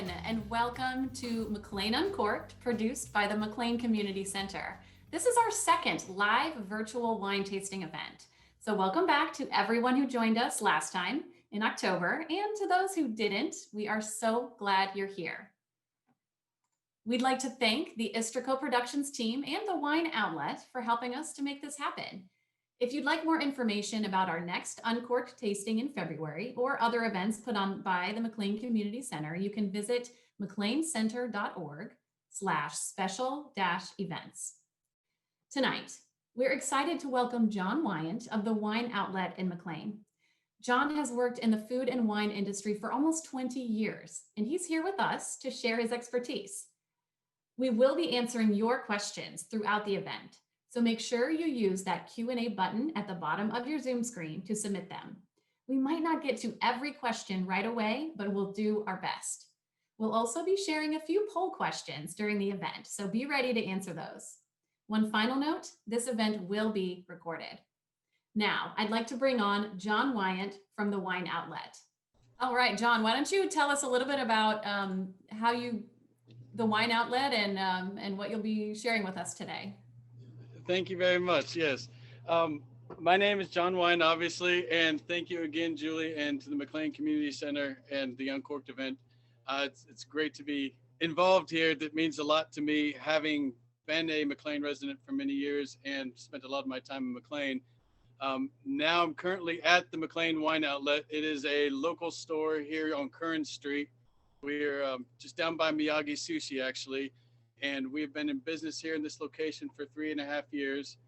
everyone, and welcome to McLean Uncorked, produced by the McLean Community Center. This is our second live virtual wine tasting event. So welcome back to everyone who joined us last time in October, and to those who didn't, we are so glad you're here. We'd like to thank the Istrico Productions team and the Wine Outlet for helping us to make this happen. If you'd like more information about our next Uncorked tasting in February or other events put on by the McLean Community Center, you can visit mcleancenter.org/special-events. Tonight, we're excited to welcome John Wyant of the Wine Outlet in McLean. John has worked in the food and wine industry for almost 20 years, and he's here with us to share his expertise. We will be answering your questions throughout the event, so make sure you use that Q&A button at the bottom of your Zoom screen to submit them. We might not get to every question right away, but we'll do our best. We'll also be sharing a few poll questions during the event, so be ready to answer those. One final note, this event will be recorded. Now, I'd like to bring on John Wyant from the Wine Outlet. All right, John, why don't you tell us a little bit about the Wine Outlet and what you'll be sharing with us today. Thank you very much. Yes. My name is John Wyant, obviously, and thank you again, Julie, and to the McLean Community Center and the Uncorked event. It's great to be involved here. That means a lot to me, having been a McLean resident for many years and spent a lot of my time in McLean. Now I'm currently at the McLean Wine Outlet. It is a local store here on Curran Street. We're just down by Miyagi Sushi, actually. And we've been in business here in this location for 3.5 years.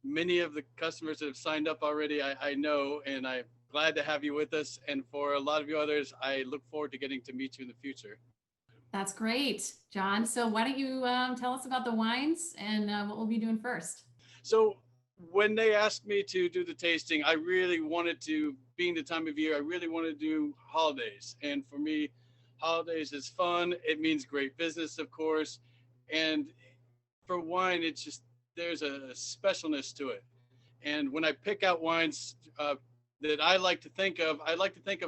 Many of the customers that have signed up already, I know, and I'm glad to have you with us. And for a lot of you others, I look forward to getting to meet you in the future. That's great, John. So why don't you tell us about the wines and what we'll be doing first? So when they asked me to do the tasting, I really wanted to, being the time of year, I really wanted to do holidays. And for me, holidays is fun. It means great business, of course. And for wine, it's just, there's a specialness to it. And when I pick out wines that I like to think of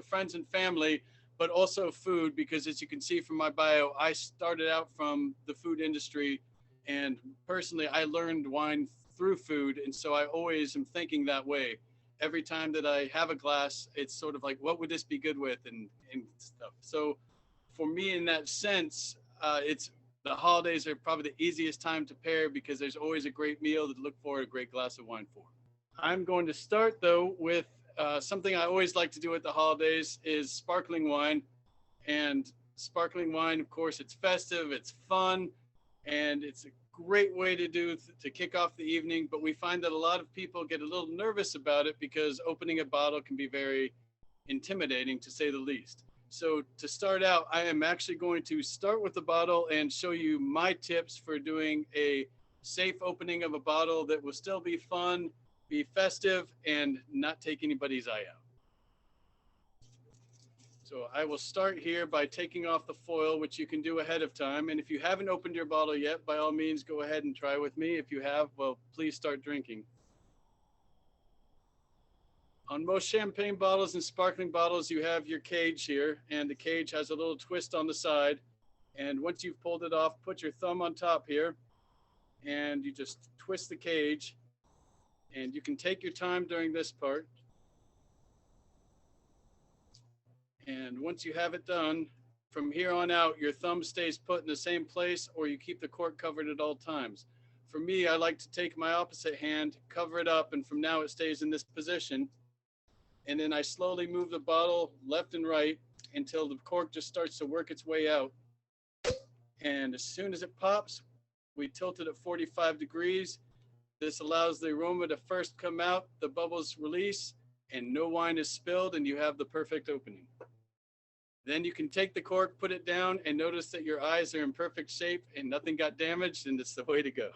friends and family, but also food, because as you can see from my bio, I started out from the food industry. And personally, I learned wine through food. And so I always am thinking that way. Every time that I have a glass, it's sort of like, what would this be good with and stuff. So for me, in that sense, the holidays are probably the easiest time to pair because there's always a great meal to look for, a great glass of wine for. I'm going to start though with something I always like to do at the holidays is sparkling wine. And sparkling wine, of course, it's festive, it's fun, and it's a great way to kick off the evening. But we find that a lot of people get a little nervous about it because opening a bottle can be very intimidating, to say the least. So to start out, I am actually going to start with the bottle and show you my tips for doing a safe opening of a bottle that will still be fun, be festive, and not take anybody's eye out. So I will start here by taking off the foil, which you can do ahead of time. And if you haven't opened your bottle yet, by all means, go ahead and try with me. If you have, well, please start drinking. On most champagne bottles and sparkling bottles, you have your cage here, and the cage has a little twist on the side. And once you've pulled it off, put your thumb on top here, and you just twist the cage. And you can take your time during this part. And once you have it done, from here on out, your thumb stays put in the same place, or you keep the cork covered at all times. For me, I like to take my opposite hand, cover it up, and from now it stays in this position. And then I slowly move the bottle left and right until the cork just starts to work its way out. And as soon as it pops, we tilt it at 45 degrees. This allows the aroma to first come out, the bubbles release, and no wine is spilled, and you have the perfect opening. Then you can take the cork, put it down, and notice that your eyes are in perfect shape and nothing got damaged, and it's the way to go.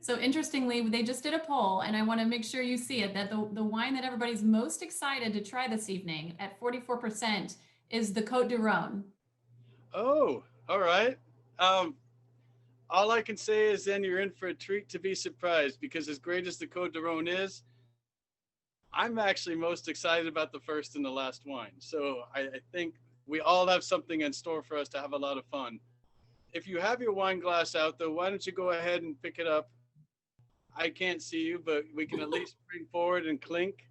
So interestingly, they just did a poll, and I want to make sure you see it, that the wine that everybody's most excited to try this evening at 44% is the Côte du Rhône. Oh, all right. All I can say is then you're in for a treat to be surprised, because as great as the Côte du Rhône is, I'm actually most excited about the first and the last wine. So I think we all have something in store for us to have a lot of fun. If you have your wine glass out, though, why don't you go ahead and pick it up? I can't see you, but we can at least bring forward and clink.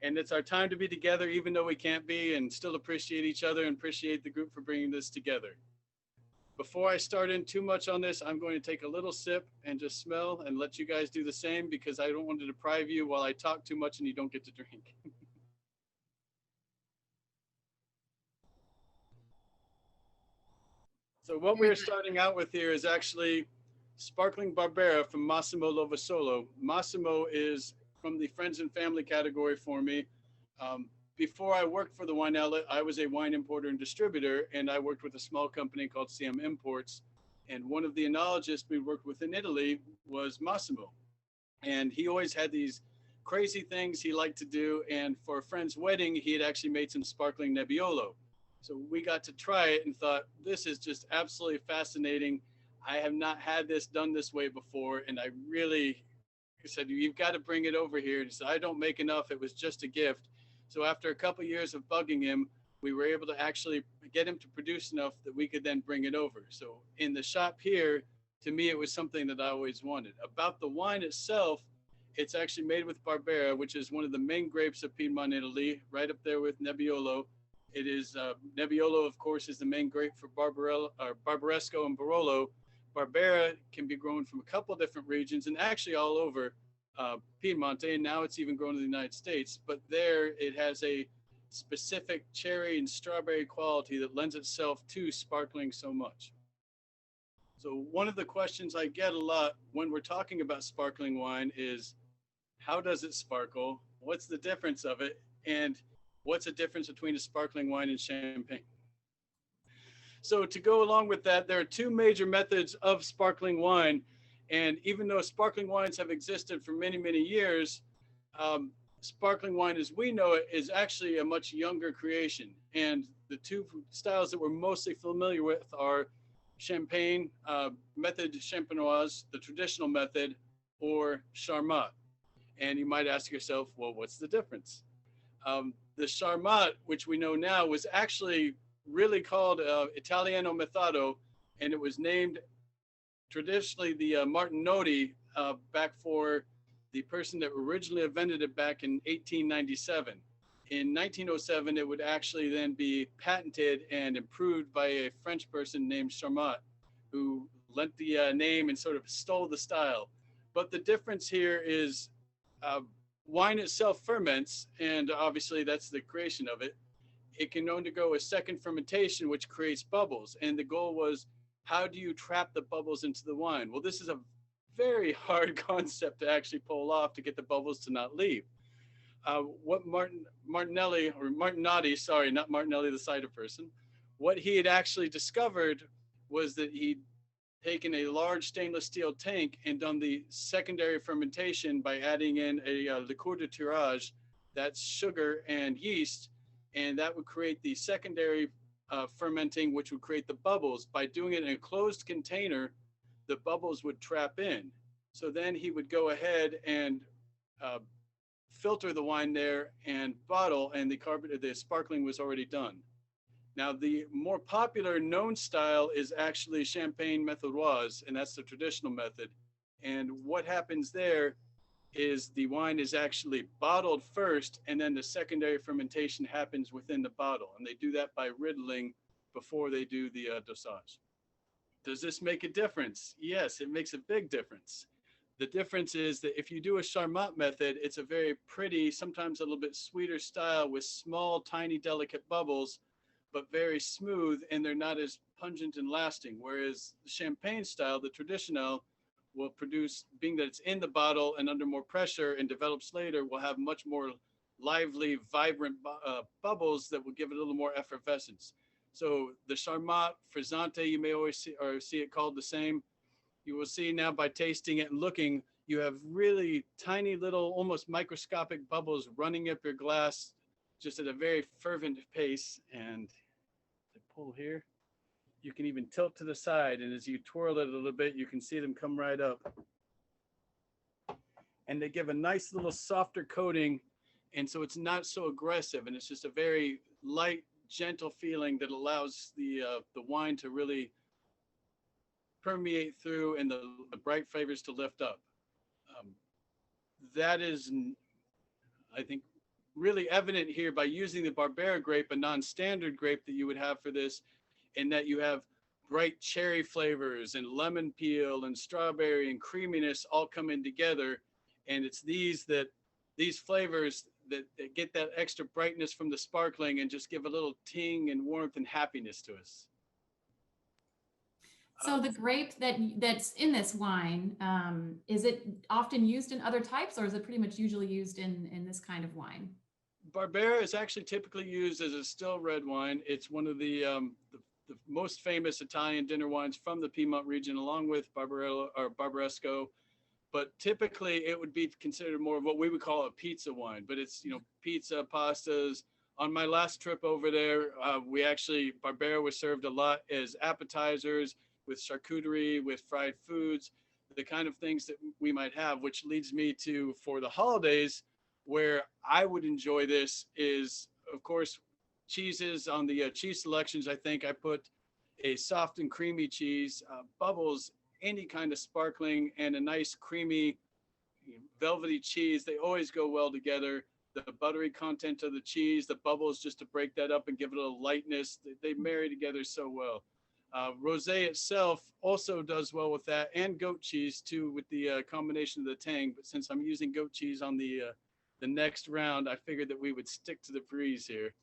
And it's our time to be together, even though we can't be, and still appreciate each other and appreciate the group for bringing this together. Before I start in too much on this, I'm going to take a little sip and just smell and let you guys do the same, because I don't want to deprive you while I talk too much and you don't get to drink. So what we're starting out with here is actually Sparkling Barbera from Massimo Lovasolo. Massimo is from the friends and family category for me. Before I worked for the wine outlet, I was a wine importer and distributor, and I worked with a small company called CM Imports. And one of the enologists we worked with in Italy was Massimo. And he always had these crazy things he liked to do. And for a friend's wedding, he had actually made some sparkling Nebbiolo. So we got to try it and thought, this is just absolutely fascinating. I have not had this done this way before. And I really said, you've got to bring it over here. And he said, I don't make enough. It was just a gift. So after a couple of years of bugging him, we were able to actually get him to produce enough that we could then bring it over. So in the shop here, to me, it was something that I always wanted. About the wine itself, it's actually made with Barbera, which is one of the main grapes of Piedmont, Italy, right up there with Nebbiolo. It is, Nebbiolo, of course, is the main grape for Barbaresco and Barolo. Barbera can be grown from a couple of different regions and actually all over Piemonte, and now it's even grown in the United States. But there it has a specific cherry and strawberry quality that lends itself to sparkling so much. So one of the questions I get a lot when we're talking about sparkling wine is, how does it sparkle? What's the difference of it? And what's the difference between a sparkling wine and champagne? So to go along with that, there are two major methods of sparkling wine. And even though sparkling wines have existed for many, many years, sparkling wine as we know it is actually a much younger creation. And the two styles that we're mostly familiar with are champagne, method champenoise, the traditional method, or Charmat. And you might ask yourself, well, what's the difference? The Charmat, which we know now, was actually really called Italiano Methato, and it was named traditionally the Martinotti back for the person that originally invented it back in 1897. In 1907, it would actually then be patented and improved by a French person named Charmat, who lent the name and sort of stole the style. But the difference here is wine itself ferments, and obviously that's the creation of it. It can undergo a second fermentation, which creates bubbles. And the goal was, how do you trap the bubbles into the wine? Well, this is a very hard concept to actually pull off to get the bubbles to not leave. What Martinotti, sorry, not Martinelli, the cider person, what he had actually discovered was that he'd taken a large stainless steel tank and done the secondary fermentation by adding in a liqueur de tirage, that's sugar and yeast, and that would create the secondary fermenting, which would create the bubbles. By doing it in a closed container, the bubbles would trap in. So then he would go ahead and filter the wine there and bottle, and the sparkling was already done. Now, the more popular known style is actually Champagne Méthodier, and that's the traditional method. And what happens there is the wine is actually bottled first, and then the secondary fermentation happens within the bottle. And they do that by riddling before they do the dosage. Does this make a difference? Yes, it makes a big difference. The difference is that if you do a Charmat method, it's a very pretty, sometimes a little bit sweeter style with small, tiny, delicate bubbles, but very smooth, and they're not as pungent and lasting. Whereas the champagne style, the traditional, will produce, being that it's in the bottle and under more pressure and develops later, will have much more lively, vibrant bubbles that will give it a little more effervescence. So the Charmat, Frizzante, you may always see it called the same. You will see now by tasting it and looking, you have really tiny little, almost microscopic bubbles running up your glass just at a very fervent pace. And to pull here, you can even tilt to the side, and as you twirl it a little bit, you can see them come right up. And they give a nice little softer coating, and so it's not so aggressive, and it's just a very light, gentle feeling that allows the wine to really permeate through and the bright flavors to lift up. Um, that is, I think, really evident here by using the Barbera grape, a non-standard grape that you would have for this, in that you have bright cherry flavors and lemon peel and strawberry and creaminess all coming together. And it's these flavors that get that extra brightness from the sparkling and just give a little ting and warmth and happiness to us. So the grape that's in this wine, is it often used in other types, or is it pretty much usually used in this kind of wine? Barbera is actually typically used as a still red wine. It's one of the most famous Italian dinner wines from the Piedmont region, along with Barbarella or Barbaresco. But typically it would be considered more of what we would call a pizza wine, but it's, pizza, pastas. On my last trip over there, Barbera was served a lot as appetizers, with charcuterie, with fried foods, the kind of things that we might have, which leads me to, for the holidays, where I would enjoy this is, of course, cheeses. On the cheese selections, I think I put a soft and creamy cheese, bubbles, any kind of sparkling, and a nice creamy, velvety cheese. They always go well together. The buttery content of the cheese, the bubbles, just to break that up and give it a little lightness, they marry together so well. Rosé itself also does well with that, and goat cheese too, with the combination of the tang. But since I'm using goat cheese on the next round, I figured that we would stick to the breeze here.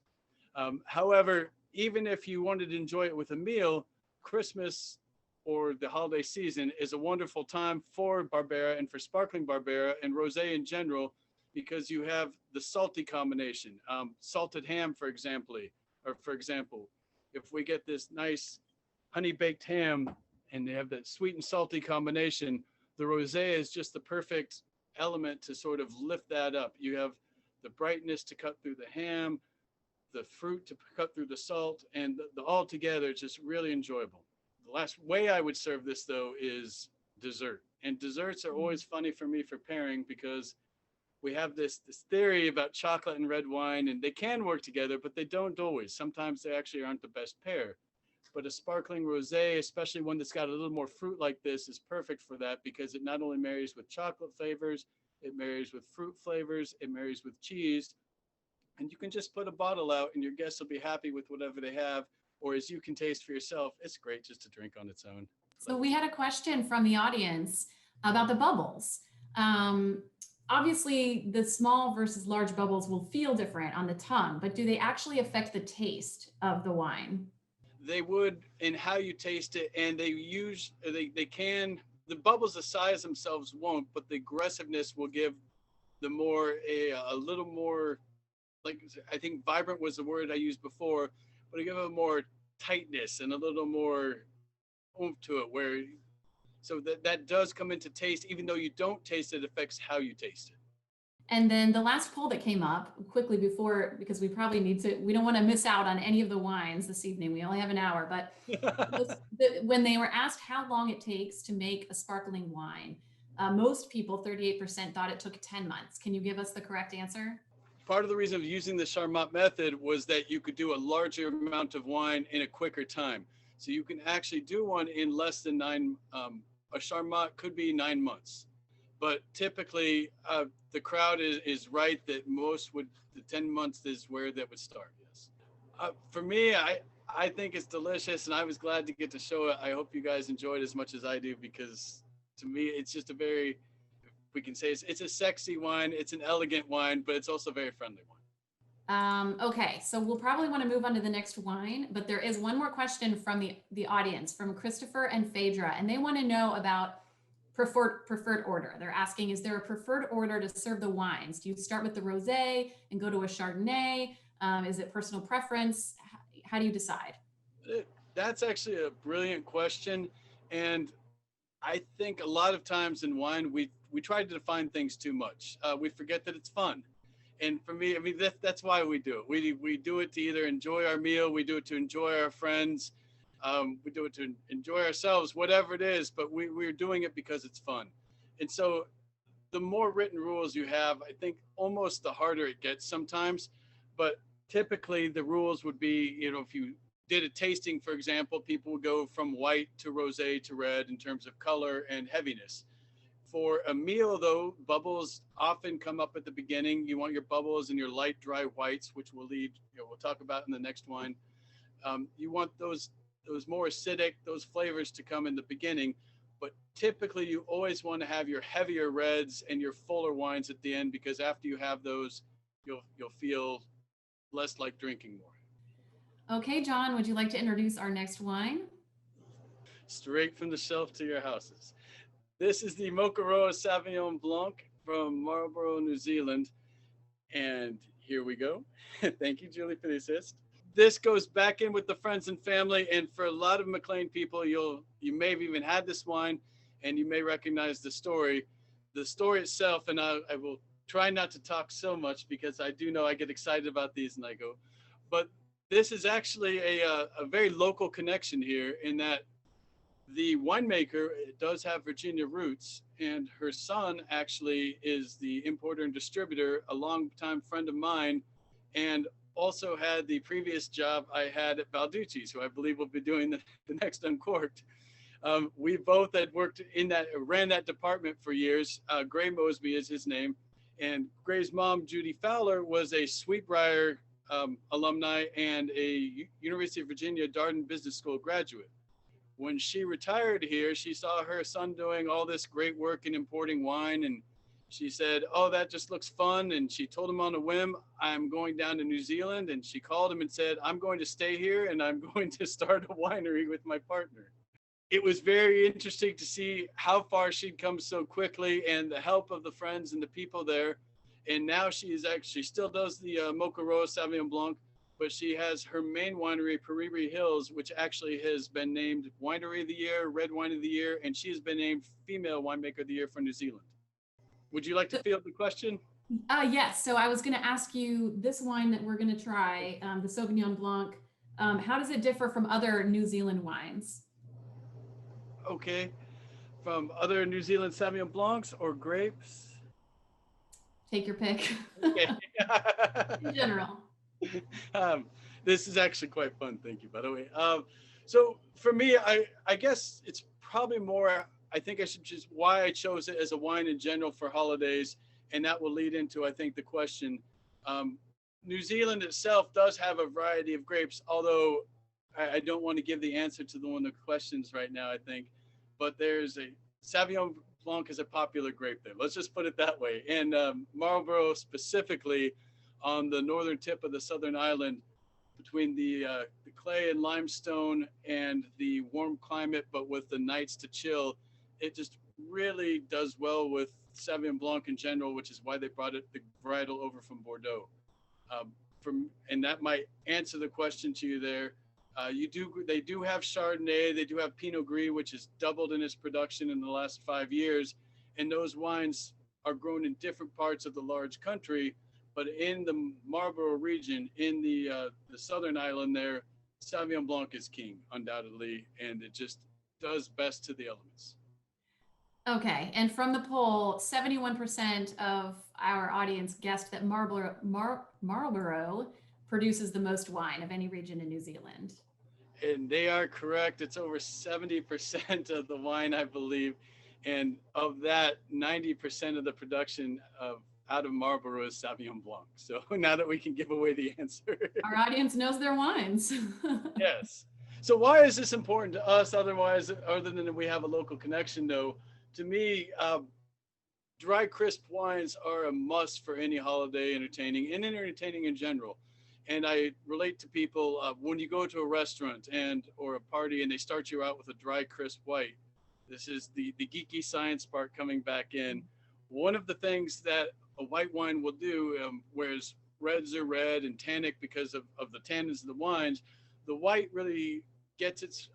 However, even if you wanted to enjoy it with a meal, Christmas or the holiday season is a wonderful time for Barbera and for sparkling Barbera and rosé in general, because you have the salty combination. Salted ham, for example, if we get this nice honey baked ham and they have that sweet and salty combination, the rosé is just the perfect element to sort of lift that up. You have the brightness to cut through the ham, the fruit to cut through the salt, and the all together, it's just really enjoyable. The last way I would serve this, though, is dessert. And desserts are always funny for me for pairing, because we have this theory about chocolate and red wine, and they can work together, but they don't always. Sometimes they actually aren't the best pair. But a sparkling rosé, especially one that's got a little more fruit like this, is perfect for that, because it not only marries with chocolate flavors, it marries with fruit flavors, it marries with cheese. And you can just put a bottle out and your guests will be happy with whatever they have. Or as you can taste for yourself, it's great just to drink on its own. So we had a question from the audience about the bubbles. Obviously, the small versus large bubbles will feel different on the tongue, but do they actually affect the taste of the wine? They would in how you taste it, and they can, the bubbles, the size themselves won't, but the aggressiveness will give the more a little more, like, I think vibrant was the word I used before, but it give it more tightness and a little more oomph to it, where so that does come into taste. Even though you don't taste it, affects how you taste it. And then the last poll that came up quickly before, because we probably we don't want to miss out on any of the wines this evening. We only have an hour, but when they were asked how long it takes to make a sparkling wine, most people, 38%, thought it took 10 months. Can you give us the correct answer? Part of the reason of using the Charmat method was that you could do a larger amount of wine in a quicker time. So you can actually do one in less than a Charmat could be 9 months. But typically, the crowd is right that the 10 months is where that would start, yes. For me, I think it's delicious, and I was glad to get to show it. I hope you guys enjoyed it as much as I do, because to me, it's just we can say it's a sexy wine, it's an elegant wine, but it's also a very friendly wine. Okay, so we'll probably want to move on to the next wine, but there is one more question from the audience, from Christopher and Phaedra, and they want to know about preferred order. They're asking, is there a preferred order to serve the wines? Do you start with the rosé and go to a Chardonnay? Is it personal preference? How do you decide? That's actually a brilliant question. And I think a lot of times in wine, we try to define things too much. We forget that it's fun. And for me, I mean, that's why we do it. We do it to either enjoy our meal, we do it to enjoy our friends, we do it to enjoy ourselves, whatever it is, but we're doing it because it's fun. And so the more written rules you have, I think almost the harder it gets sometimes. But typically the rules would be, if you did a tasting, for example, people would go from white to rosé to red in terms of color and heaviness. For a meal, though, bubbles often come up at the beginning. You want your bubbles and your light, dry whites, which we'll talk about in the next wine. You want those more acidic, those flavors to come in the beginning. But typically, you always want to have your heavier reds and your fuller wines at the end, because after you have those, you'll feel less like drinking more. Okay, John, would you like to introduce our next wine? Straight from the shelf to your houses. This is the Mokaroa Sauvignon Blanc from Marlborough, New Zealand. And here we go. Thank you, Julie, for the assist. This goes back in with the friends and family. And for a lot of McLean people, you may have even had this wine and you may recognize the story. The story itself, and I will try not to talk so much because I do know I get excited about these and I go. But this is actually a very local connection here, in that the winemaker does have Virginia roots, and her son actually is the importer and distributor, a longtime friend of mine, and also had the previous job I had at Balducci's, who I believe will be doing the next Uncorked. We both had worked ran that department for years. Gray Mosby is his name. And Gray's mom, Judy Fowler, was a Sweetbriar alumni and a University of Virginia Darden Business School graduate. When she retired here, she saw her son doing all this great work in importing wine, and she said, "Oh, that just looks fun." And she told him on a whim, "I'm going down to New Zealand." And she called him and said, "I'm going to stay here and I'm going to start a winery with my partner." It was very interesting to see how far she'd come so quickly, and the help of the friends and the people there. And now she still does the Mokaroa Sauvignon Blanc, but she has her main winery, Pariri Hills, which actually has been named Winery of the Year, Red Wine of the Year, and she has been named Female Winemaker of the Year for New Zealand. Would you like to field the question? Yes. So I was going to ask you, this wine that we're going to try, the Sauvignon Blanc, how does it differ from other New Zealand wines? Okay. From other New Zealand Sauvignon Blancs or grapes? Take your pick. Okay. In general. This is actually quite fun. Thank you, by the way. So for me, I guess it's probably more, I think I should just why I chose it as a wine in general for holidays. And that will lead into, I think, the question. New Zealand itself does have a variety of grapes, although I don't want to give the answer to one of the questions right now, I think. But there's a Sauvignon Blanc is a popular grape there. Let's just put it that way. And Marlborough specifically, on the northern tip of the southern island, between the clay and limestone and the warm climate, but with the nights to chill, it just really does well with Sauvignon Blanc in general, which is why they brought the varietal over from Bordeaux. And that might answer the question to you there. They do have Chardonnay, they do have Pinot Gris, which has doubled in its production in the last 5 years. And those wines are grown in different parts of the large country. But in the Marlborough region, in the southern island there, Sauvignon Blanc is king, undoubtedly, and it just does best to the elements. Okay, and from the poll, 71% of our audience guessed that Marlborough produces the most wine of any region in New Zealand. And they are correct. It's over 70% of the wine, I believe. And of that, 90% of the production out of Marlborough is Sauvignon Blanc. So now that we can give away the answer. Our audience knows their wines. Yes. So why is this important to us other than we have a local connection, though? To me, dry, crisp wines are a must for any holiday entertaining and entertaining in general. And I relate to people when you go to a restaurant or a party and they start you out with a dry, crisp white. This is the geeky science part coming back in. One of the things that a white wine will do, whereas reds are red and tannic because of the tannins of the wines, the white really gets its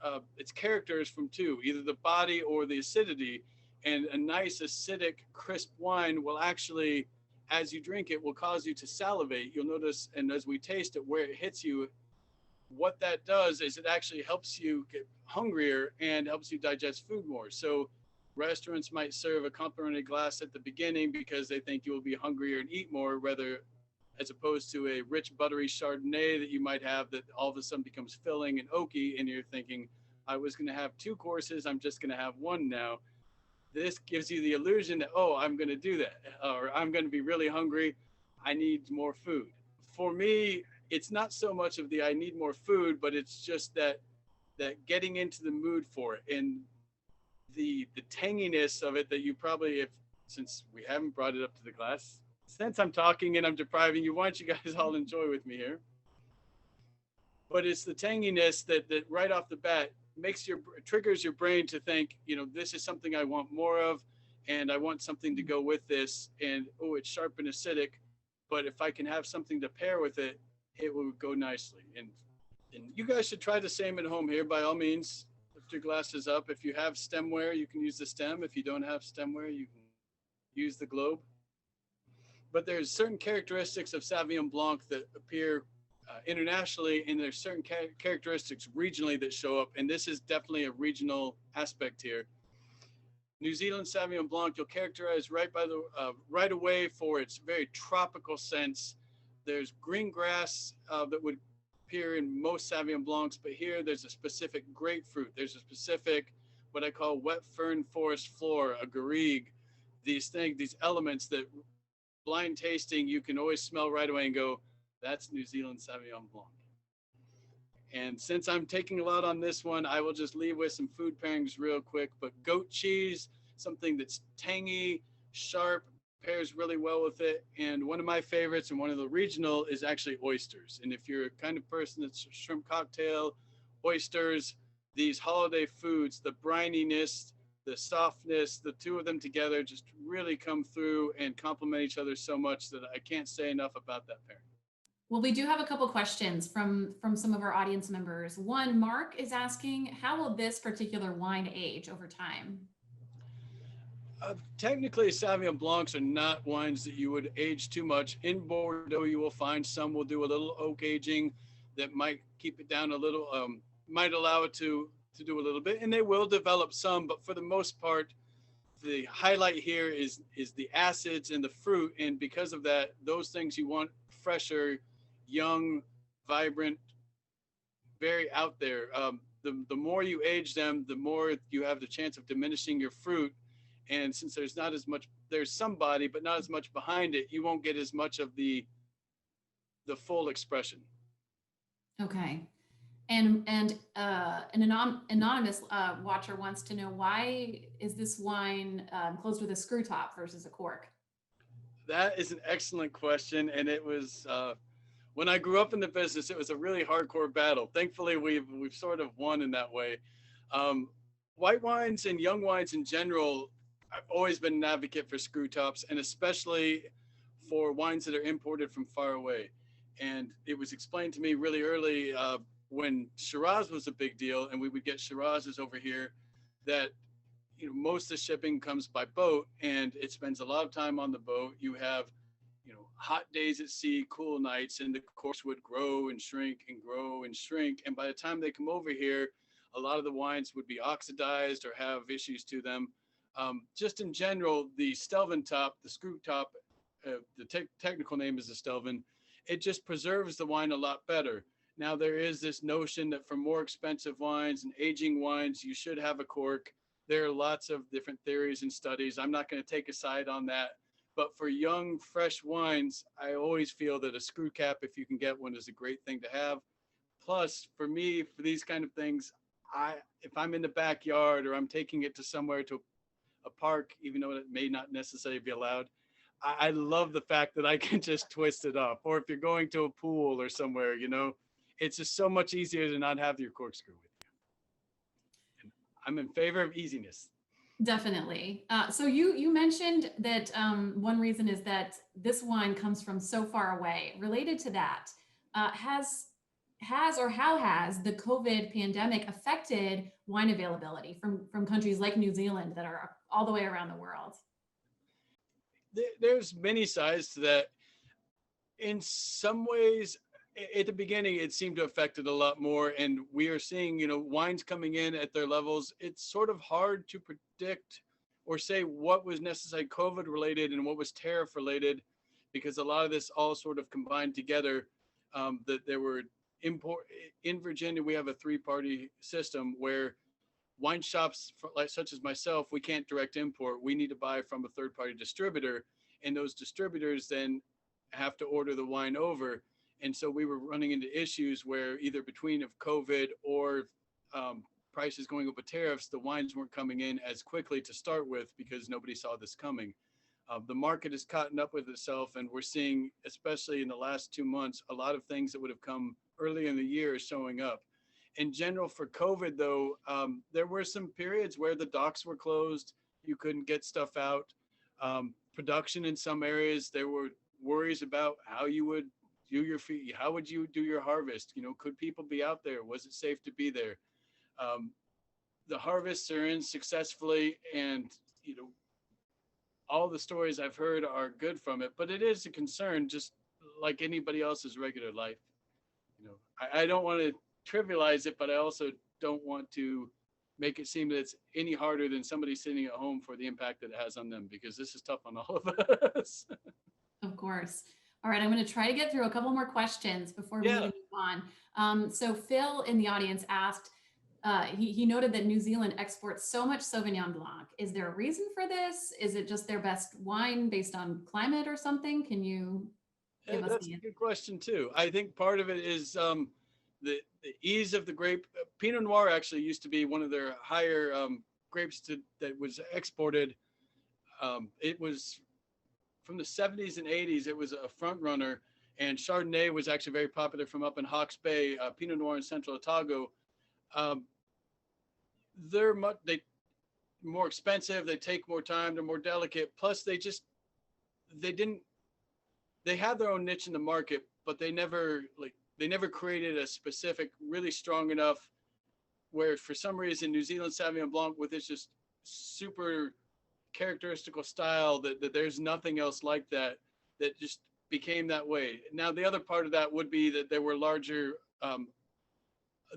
characters from two, either the body or the acidity. And a nice acidic, crisp wine will actually, as you drink it, will cause you to salivate. You'll notice, and as we taste it, where it hits you, what that does is it actually helps you get hungrier and helps you digest food more. So restaurants might serve a complimentary glass at the beginning because they think you will be hungrier and eat more, rather as opposed to a rich, buttery Chardonnay that you might have that all of a sudden becomes filling and oaky, and you're thinking, I was going to have 2 courses, I'm just going to have 1 now. This gives you the illusion that, oh, I'm going to do that, or I'm going to be really hungry, I need more food. For me, it's not so much of the I need more food, but it's just that getting into the mood for it, and the tanginess of it that you probably, if since we haven't brought it up to the glass, since I'm talking and I'm depriving you, why don't you guys all enjoy with me here? But it's the tanginess that right off the bat triggers your brain to think, this is something I want more of, and I want something to go with this. And oh, it's sharp and acidic, but if I can have something to pair with it, it will go nicely. And you guys should try the same at home here, by all means. Lift your glasses up. If you have stemware, you can use the stem. If you don't have stemware, you can use the globe. But there's certain characteristics of Sauvignon Blanc that appear internationally, and there's certain characteristics regionally that show up. And this is definitely a regional aspect here. New Zealand Sauvignon Blanc, you'll characterize right away for its very tropical sense. There's green grass that would appear in most Sauvignon Blancs, but here there's a specific grapefruit. There's a specific, what I call wet fern forest floor, a garrigue. These elements that blind tasting, you can always smell right away and go, that's New Zealand Sauvignon Blanc. And since I'm taking a lot on this one, I will just leave with some food pairings real quick. But goat cheese, something that's tangy, sharp, pairs really well with it. And one of my favorites and one of the regional is actually oysters. And if you're a kind of person that's a shrimp cocktail, oysters, these holiday foods, the brininess, the softness, the two of them together just really come through and complement each other so much that I can't say enough about that pairing. Well, we do have a couple questions from some of our audience members. One, Mark is asking, how will this particular wine age over time? Technically, Sauvignon Blancs are not wines that you would age too much. In Bordeaux, you will find some will do a little oak aging that might keep it down a little, might allow it to do a little bit, and they will develop some, but for the most part, the highlight here is the acids and the fruit, and because of that, those things you want fresher, young, vibrant, very out there. The more you age them, the more you have the chance of diminishing your fruit. And since there's not as much, there's some body, but not as much behind it, you won't get as much of the full expression. Okay. And an anonymous watcher wants to know, why is this wine closed with a screw top versus a cork? That is an excellent question. And it was, when I grew up in the business, it was a really hardcore battle. Thankfully, we've sort of won in that way. White wines and young wines in general, I've always been an advocate for screw tops, and especially for wines that are imported from far away. And it was explained to me really early when Shiraz was a big deal, and we would get Shirazes over here, that most of the shipping comes by boat, and it spends a lot of time on the boat. You have hot days at sea, cool nights, and the corks would grow and shrink and grow and shrink. And by the time they come over here, a lot of the wines would be oxidized or have issues to them. Just in general, the Stelvin top, the screw top, the technical name is the Stelvin, it just preserves the wine a lot better. Now, there is this notion that for more expensive wines and aging wines, you should have a cork. There are lots of different theories and studies. I'm not going to take a side on that. But for young, fresh wines, I always feel that a screw cap, if you can get one, is a great thing to have. Plus, for me, for these kind of things, if I'm in the backyard or I'm taking it to somewhere, to a park, even though it may not necessarily be allowed, I love the fact that I can just twist it off. Or if you're going to a pool or somewhere, it's just so much easier to not have your corkscrew with you. And I'm in favor of easiness. Definitely. So you mentioned that one reason is that this wine comes from so far away. Related to that, how has the COVID pandemic affected wine availability from countries like New Zealand that are all the way around the world? There's many sides to that. In some ways, at the beginning, it seemed to affect it a lot more. And we are seeing, wines coming in at their levels. It's sort of hard to predict or say what was necessarily COVID related and what was tariff related, because a lot of this all sort of combined together. That there were import in Virginia. We have a three-party system where wine shops like such as myself, we can't direct import. We need to buy from a third-party distributor, and those distributors then have to order the wine over. And so we were running into issues where either between of COVID or prices going up with tariffs, the wines weren't coming in as quickly to start with because nobody saw this coming. The market has caught up with itself, and we're seeing, especially in the last 2 months, a lot of things that would have come early in the year showing up. In general, for COVID, though, there were some periods where the docks were closed. You couldn't get stuff out. Production in some areas, there were worries about how you would do your feed. How would you do your harvest? You know, could people be out there? Was it safe to be there? The harvests are in successfully, and you know, all the stories I've heard are good from it. But it is a concern, just like anybody else's regular life. You know, I don't want to trivialize it, but I also don't want to make it seem that it's any harder than somebody sitting at home for the impact that it has on them, because this is tough on all of us. Of course. All right, I'm going to try to get through a couple more questions before we move on. So Phil in the audience asked, he noted that New Zealand exports so much Sauvignon Blanc. Is there a reason for this? Is it just their best wine based on climate or something? Can you give us That's a good question too. I think part of it is the ease of the grape. Pinot Noir actually used to be one of their higher grapes that was exported. It was from the 70s and 80s. It was a front runner, and Chardonnay was actually very popular from up in Hawke's Bay. Pinot Noir in Central Otago. They're more expensive. They take more time. They're more delicate. Plus, they had their own niche in the market, but they never created a specific, really strong enough where for some reason New Zealand Sauvignon Blanc with its just super characteristical style that there's nothing else like that just became that way. Now, the other part of that would be that there were larger,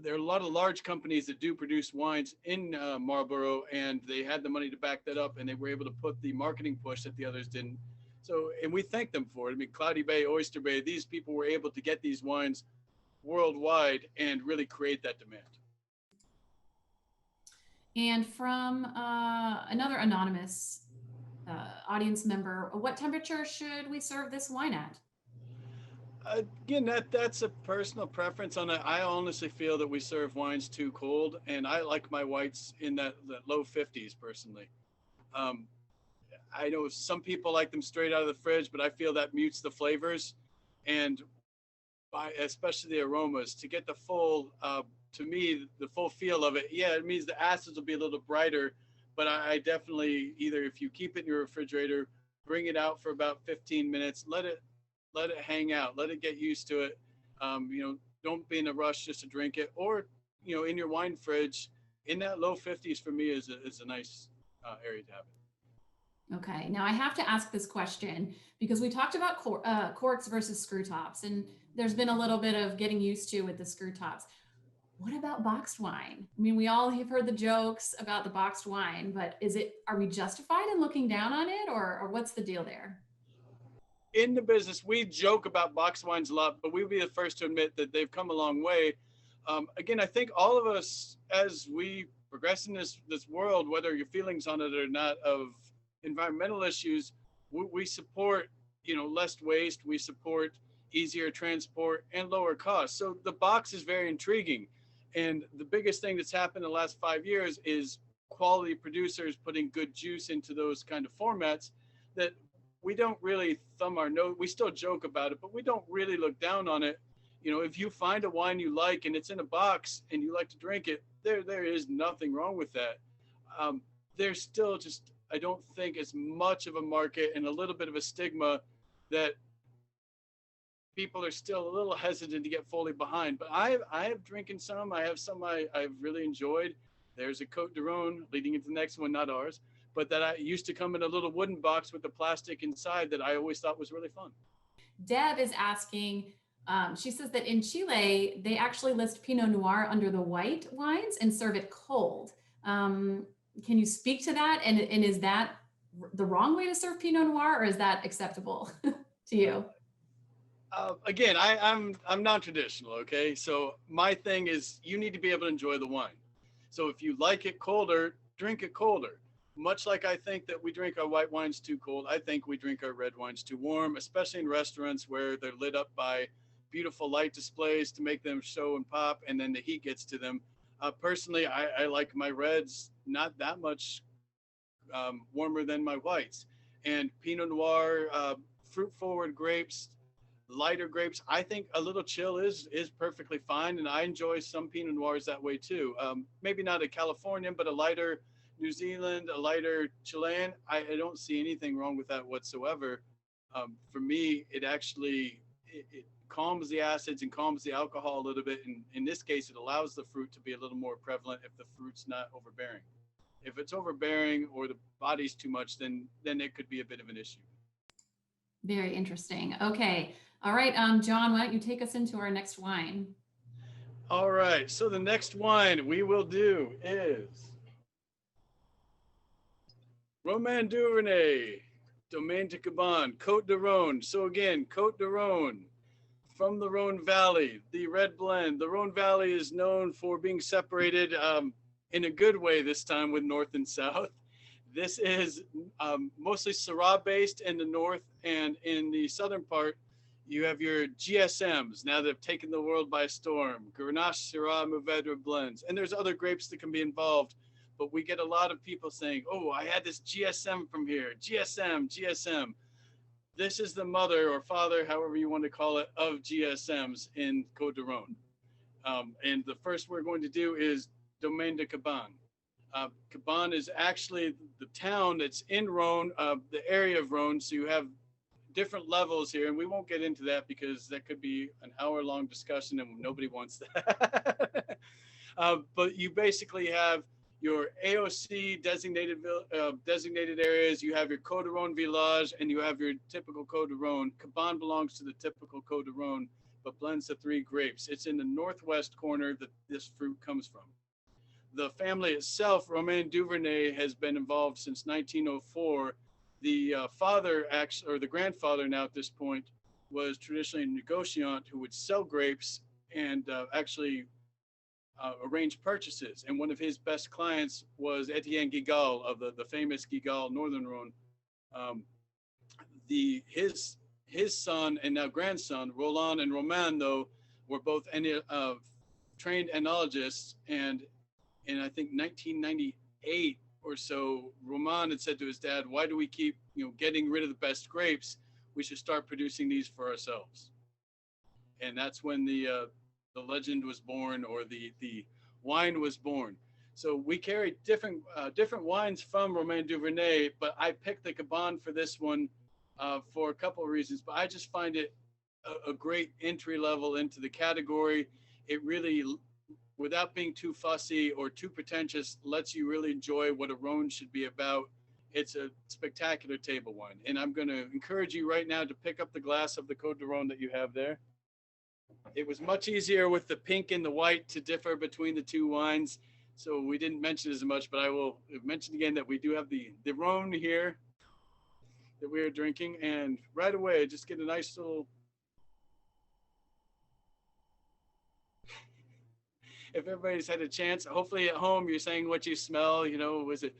there are a lot of large companies that do produce wines in Marlborough, and they had the money to back that up, and they were able to put the marketing push that the others didn't. So, and we thank them for it. I mean, Cloudy Bay, Oyster Bay, these people were able to get these wines worldwide and really create that demand. And from another anonymous audience member, what temperature should we serve this wine at? Again, that's a personal preference on it. I honestly feel that we serve wines too cold, and I like my whites in that low 50s personally. I know some people like them straight out of the fridge, but I feel that mutes the flavors, and especially the aromas. To get the full, to me, the full feel of it, yeah, it means the acids will be a little brighter, but I definitely, either if you keep it in your refrigerator, bring it out for about 15 minutes, let it hang out, let it get used to it. You know, don't be in a rush just to drink it, or, you know, in your wine fridge, in that low 50s for me is a nice area to have it. Okay, now I have to ask this question because we talked about corks versus screw tops, and there's been a little bit of getting used to with the screw tops. What about boxed wine? I mean, we all have heard the jokes about the boxed wine, but are we justified in looking down on it, or what's the deal there? In the business, we joke about boxed wines a lot, but we'll be the first to admit that they've come a long way. Again, I think all of us, as we progress in this world, whether your feelings on it or not, of environmental issues, we support, you know, less waste, we support easier transport and lower costs. So the box is very intriguing. And the biggest thing that's happened in the last 5 years is quality producers putting good juice into those kind of formats that we don't really thumb our nose. We still joke about it, but we don't really look down on it. You know, if you find a wine you like and it's in a box and you like to drink it, there is nothing wrong with that. There's still just, I don't think, as much of a market and a little bit of a stigma that people are still a little hesitant to get fully behind. But I have drinking some. I have some I've really enjoyed. There's a Côte d'Aron leading into the next one, not ours, but that I used to come in a little wooden box with the plastic inside that I always thought was really fun. Deb is asking, she says that in Chile, they actually list Pinot Noir under the white wines and serve it cold. Can you speak to that? And is that the wrong way to serve Pinot Noir, or is that acceptable to you? Again, I'm non-traditional. Okay, so my thing is you need to be able to enjoy the wine. So if you like it colder, drink it colder. Much like I think that we drink our white wines too cold, I think we drink our red wines too warm, especially in restaurants where they're lit up by beautiful light displays to make them show and pop, and then the heat gets to them. Personally, I like my reds not that much warmer than my whites. And Pinot Noir, fruit forward grapes, lighter grapes, I think a little chill is perfectly fine. And I enjoy some Pinot Noirs that way too. Maybe not a Californian, but a lighter New Zealand, a lighter Chilean. I don't see anything wrong with that whatsoever. For me, it actually it calms the acids and calms the alcohol a little bit. And in this case, it allows the fruit to be a little more prevalent if the fruit's not overbearing. If it's overbearing or the body's too much, then it could be a bit of an issue. Very interesting. Okay. All right. John, why don't you take us into our next wine? All right. So the next wine we will do is Roman dRenee, Domaine de Caban, Côte de Rhône. So again, Côte de Rhône from the Rhône Valley, the red blend. The Rhône Valley is known for being separated in a good way this time with north and south. This is mostly Syrah based in the north, and in the southern part, you have your GSMs. Now they've taken the world by storm. Grenache, Syrah, Mourvèdre blends. And there's other grapes that can be involved, but we get a lot of people saying, oh, I had this GSM from here. GSM. This is the mother or father, however you want to call it, of GSMs in Côte de Rhône. And the first we're going to do is Domaine de Caban. Caban is actually the town that's in Rhône, the area of Rhône. So you have different levels here, and we won't get into that because that could be an hour-long discussion, and nobody wants that. But you basically have your AOC designated areas. You have your Côte de Rhône village, and you have your typical Côte de Rhône. Caban belongs to the typical Côte de Rhône, but blends the three grapes. It's in the northwest corner that this fruit comes from. The family itself, Romain duvernay, has been involved since 1904. The father, or the grandfather now at this point, was traditionally a negotiant who would sell grapes and actually arrange purchases. And one of his best clients was Etienne Guigal of the famous Guigal Northern Rhône. His son and now grandson, Roland and Romain, though, were both trained enologists, and in I think 1998 or so, Roman had said to his dad, "Why do we keep getting rid of the best grapes? We should start producing these for ourselves." And that's when the legend was born, or the wine was born. So we carry different wines from Romain Duvernay, but I picked the Caban for this one for a couple of reasons. But I just find it a great entry level into the category. It really, without being too fussy or too pretentious, lets you really enjoy what a Rhône should be about. It's a spectacular table wine. And I'm going to encourage you right now to pick up the glass of the Côte de Rhône that you have there. It was much easier with the pink and the white to differ between the two wines, so we didn't mention as much, but I will mention again that we do have the Rhône here that we are drinking. And right away, just get a nice little... If everybody's had a chance, hopefully at home you're saying what you smell. Was it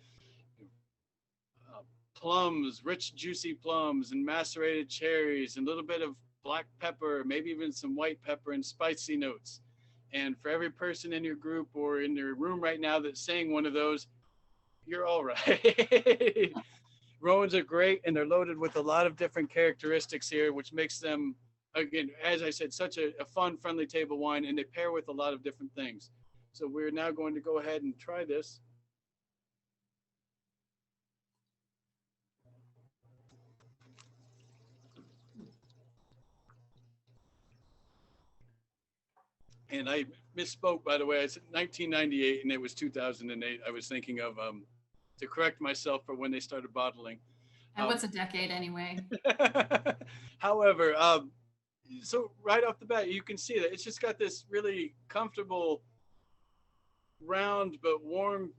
plums, rich juicy plums and macerated cherries and a little bit of black pepper, maybe even some white pepper and spicy notes. And for every person in your group or in your room right now that's saying one of those, you're all right. Rhônes are great, and they're loaded with a lot of different characteristics here, which makes them, again, as I said, such a fun, friendly table wine, and they pair with a lot of different things. So we're now going to go ahead and try this. And I misspoke, by the way. I said 1998, and it was 2008. I was thinking of to correct myself for when they started bottling. And what's a decade anyway? However, so right off the bat, you can see that it's just got this really comfortable, round but warm,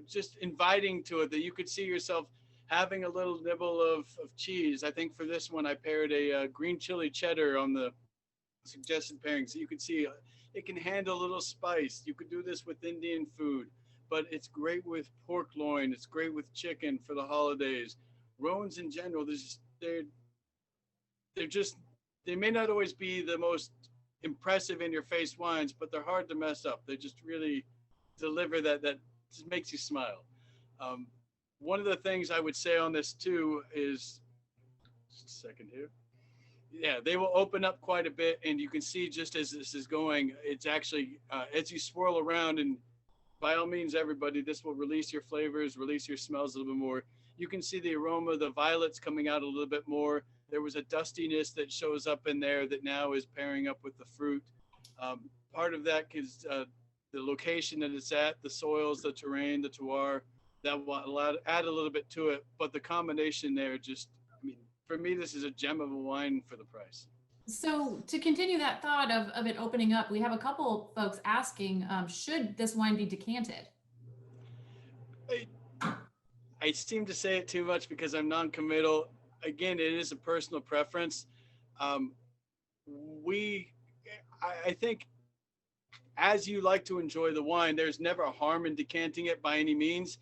just inviting to it, that you could see yourself having a little nibble of cheese. I think for this one, I paired a green chili cheddar on the suggested pairing. So you can see it can handle a little spice. You could do this with Indian food, but it's great with pork loin. It's great with chicken for the holidays. Rhones in general, they're just, they may not always be the most impressive in your face wines, but they're hard to mess up. They just really deliver that just makes you smile. Um, One of the things I would say on this too is, just a second here. Yeah, they will open up quite a bit, and you can see just as this is going, it's actually as you swirl around, and by all means, everybody, this will release your flavors, release your smells a little bit more. You can see the aroma, the violets coming out a little bit more. There was a dustiness that shows up in there that now is pairing up with the fruit. Part of that is the location that it's at, the soils, the terrain, the terroir, that will add a little bit to it. But the combination there just, I mean, for me, this is a gem of a wine for the price. So to continue that thought of it opening up, we have a couple folks asking, should this wine be decanted? I seem to say it too much because I'm non-committal. Again, it is a personal preference. Um, I think as you like to enjoy the wine, there's never a harm in decanting it by any means.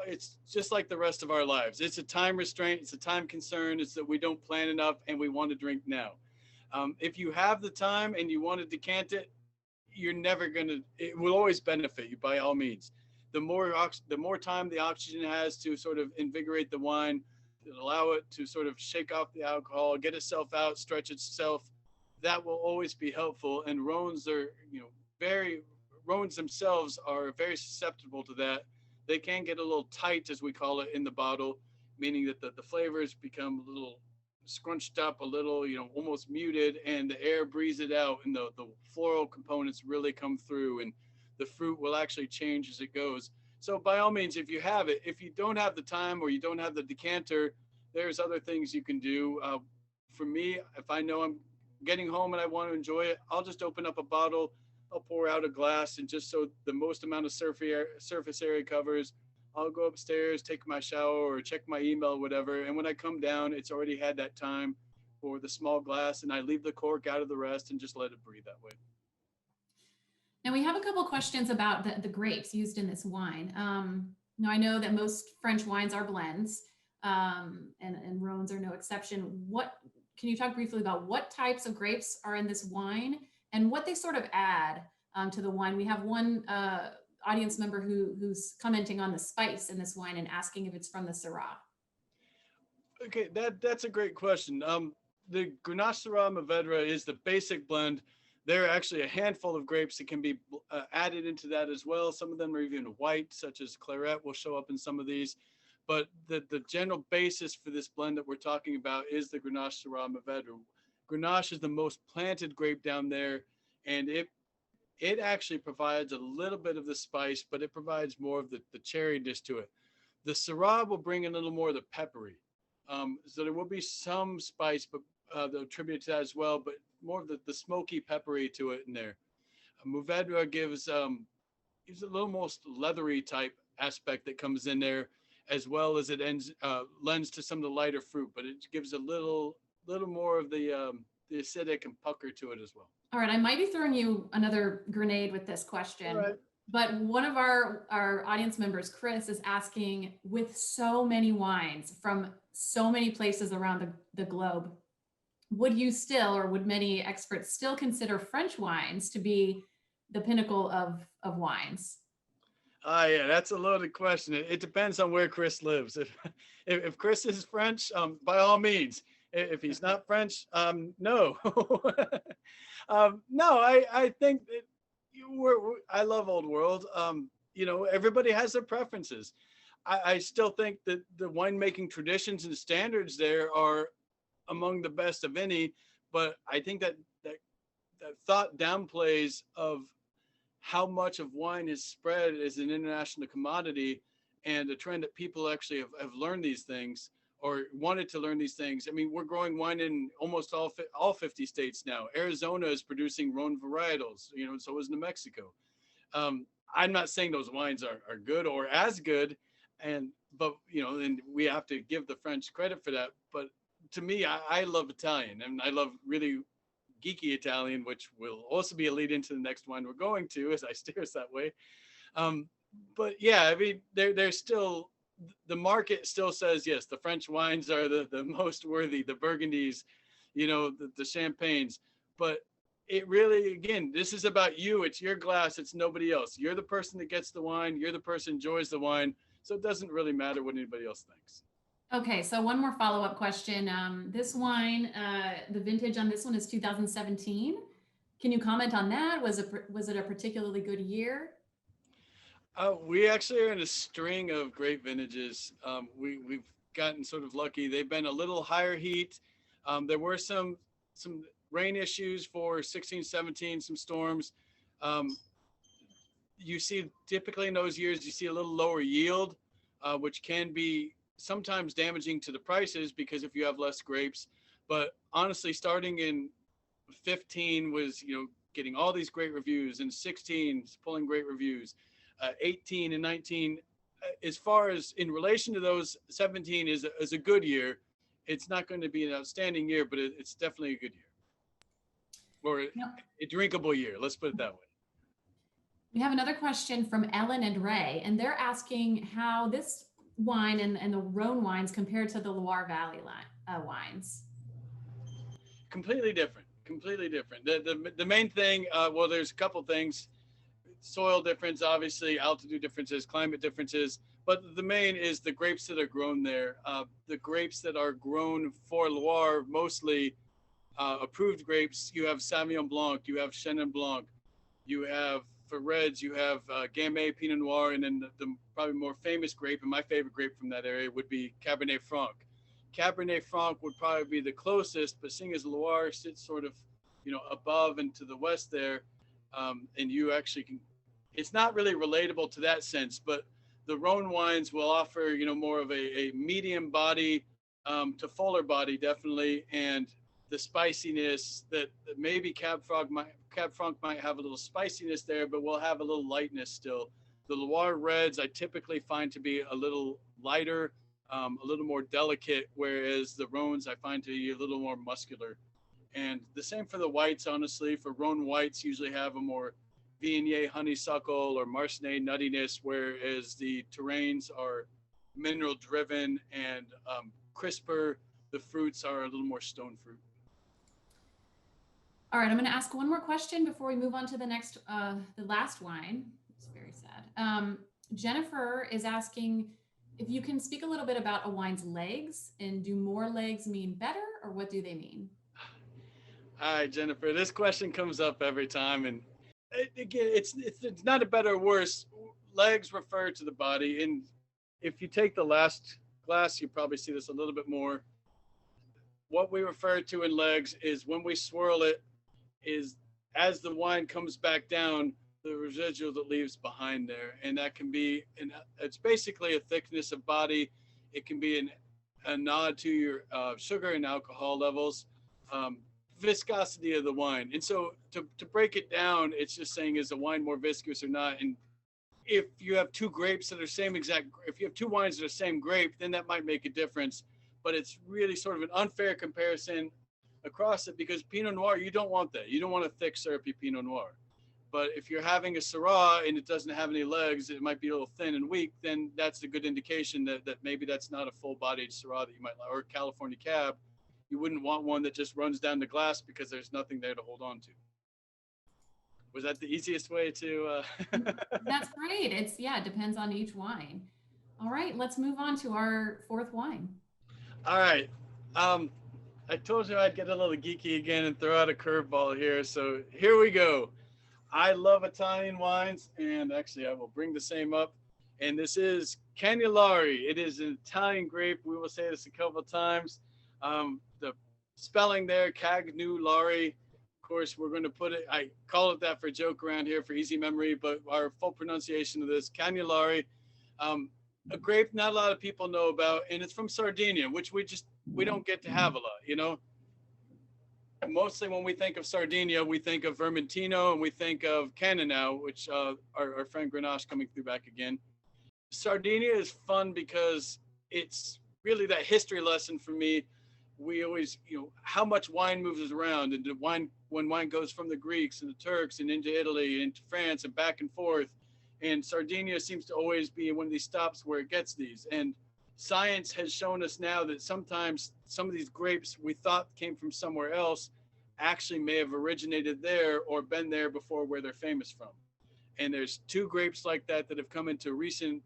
It's just like the rest of our lives. It's a time restraint. It's a time concern. It's that we don't plan enough and we want to drink now. If you have the time and you want to decant it, you're never going to, it will always benefit you by all means. The more time the oxygen has to sort of invigorate the wine, allow it to sort of shake off the alcohol, get itself out, stretch itself, that will always be helpful. And Rhones are, Rhones themselves are very susceptible to that. They can get a little tight, as we call it, in the bottle, meaning that the flavors become a little scrunched up, a little, almost muted, and the air breathes it out, and the floral components really come through, and the fruit will actually change as it goes. So by all means, if you have it, if you don't have the time or you don't have the decanter, there's other things you can do. For me, if I know I'm getting home and I want to enjoy it, I'll just open up a bottle, I'll pour out a glass, and just so the most amount of surface area covers, I'll go upstairs, take my shower, or check my email, or whatever. And when I come down, it's already had that time for the small glass, and I leave the cork out of the rest and just let it breathe that way. Now we have a couple questions about the grapes used in this wine. Now I know that most French wines are blends, and Rhones are no exception. What can you talk briefly about what types of grapes are in this wine and what they sort of add to the wine? We have one audience member who's commenting on the spice in this wine and asking if it's from the Syrah. Okay, that's a great question. The Grenache Syrah Mourvedre is the basic blend. There are actually a handful of grapes that can be added into that as well. Some of them are even white, such as Claret will show up in some of these. But the general basis for this blend that we're talking about is the Grenache Syrah Mourvedre. Grenache is the most planted grape down there, and it actually provides a little bit of the spice, but it provides more of the cherryness to it. The Syrah will bring a little more of the peppery. So there will be some spice, but they'll attribute to that as well, but more of the smoky peppery to it in there. Mourvedre gives a little most leathery type aspect that comes in there, as well as it lends to some of the lighter fruit, but it gives a little more of the acidic and pucker to it as well. All right, I might be throwing you another grenade with this question, All right. but one of our audience members, Chris, is asking, with so many wines from so many places around the globe, would you still, or would many experts still consider French wines to be the pinnacle of wines? Yeah, that's a loaded question. It depends on where Chris lives. If Chris is French, by all means. If he's not French, no. No, I think that I love Old World. Everybody has their preferences. I still think that the winemaking traditions and standards there are among the best of any, but I think that thought downplays of how much of wine is spread as an international commodity, and the trend that people actually have learned these things or wanted to learn these things. I mean, we're growing wine in almost all 50 states now. Arizona is producing Rhone varietals, so is New Mexico. I'm not saying those wines are good or as good, and but and we have to give the French credit for that. But to me, I love Italian, and I love really geeky Italian, which will also be a lead into the next wine we're going to as I steer us that way. Um, but yeah, I mean, there's still, the market still says yes, the French wines are the most worthy, the Burgundies, the champagnes. But it really, again, this is about you. It's your glass. It's nobody else. You're the person that gets the wine. You're the person who enjoys the wine. So it doesn't really matter what anybody else thinks. Okay, so one more follow-up question. This wine, the vintage on this one is 2017. Can you comment on that? Was it a particularly good year? We actually are in a string of great vintages. We've gotten sort of lucky. They've been a little higher heat. There were some rain issues for 16, 17, some storms. Um, you see typically in those years, you see a little lower yield, which can be sometimes damaging to the prices because if you have less grapes. But honestly, starting in 15 was, getting all these great reviews, and 16 pulling great reviews, 18 and 19. As far as in relation to those, 17 is a good year. It's not going to be an outstanding year, but it's definitely a good year, or a drinkable year. Let's put it that way. We have another question from Ellen and Ray, and they're asking how this wine and the Rhone wines compare to the Loire Valley wines. Completely different. Completely different. The main thing, well, there's a couple things. Soil difference, obviously, altitude differences, climate differences, but the main is the grapes that are grown there. The grapes that are grown for Loire, mostly approved grapes. You have Sauvignon Blanc, you have Chenin Blanc, you have, for reds, you have Gamay, Pinot Noir, and then the probably more famous grape, and my favorite grape from that area would be Cabernet Franc. Cabernet Franc would probably be the closest, but seeing as Loire sits sort of, above and to the west there, and you actually can, it's not really relatable to that sense, but the Rhone wines will offer, more of a medium body to fuller body, definitely, and the spiciness that maybe Cab Franc might have a little spiciness there, but will have a little lightness still. The Loire reds I typically find to be a little lighter, a little more delicate, whereas the Rhones I find to be a little more muscular. And the same for the whites, honestly. For Rhone whites usually have a more Viognier honeysuckle or Marsanne nuttiness, whereas the terrains are mineral driven and crisper. The fruits are a little more stone fruit. All right, I'm going to ask one more question before we move on to the last wine. It's very sad. Jennifer is asking if you can speak a little bit about a wine's legs, and do more legs mean better, or what do they mean? All right, Jennifer, this question comes up every time, and again, it's not a better or worse. Legs refer to the body, and if you take the last glass, you probably see this a little bit more. What we refer to in legs is when we swirl it, is as the wine comes back down, the residual that leaves behind there, and that can be, and it's basically a thickness of body. It can be a nod to your sugar and alcohol levels, viscosity of the wine. And so to break it down, it's just saying, is the wine more viscous or not? And if you have two grapes that are if you have two wines that are same grape, then that might make a difference. But it's really sort of an unfair comparison across it, because Pinot Noir, you don't want that. You don't want a thick, syrupy Pinot Noir. But if you're having a Syrah and it doesn't have any legs, it might be a little thin and weak, then that's a good indication that maybe that's not a full-bodied Syrah that you might like, or California Cab. You wouldn't want one that just runs down the glass because there's nothing there to hold on to. Was that the easiest way to? That's great. It depends on each wine. All right, let's move on to our fourth wine. All right. I told you I'd get a little geeky again and throw out a curveball here. So here we go. I love Italian wines, and actually I will bring the same up. And this is Candylari. It is an Italian grape. We will say this a couple of times. The spelling there, Candylari. Of course, we're going to put it, I call it that for a joke around here for easy memory, but our full pronunciation of this, Candylari, a grape not a lot of people know about, and it's from Sardinia, which we don't get to have a lot, Mostly when we think of Sardinia, we think of Vermentino and we think of Cannonau, which our friend Grenache coming through back again. Sardinia is fun because it's really that history lesson for me. We always, how much wine moves around, and when wine goes from the Greeks and the Turks and into Italy and into France and back and forth. And Sardinia seems to always be one of these stops where it gets these. And science has shown us now that sometimes some of these grapes we thought came from somewhere else actually may have originated there or been there before where they're famous from. And there's two grapes like that that have come into recent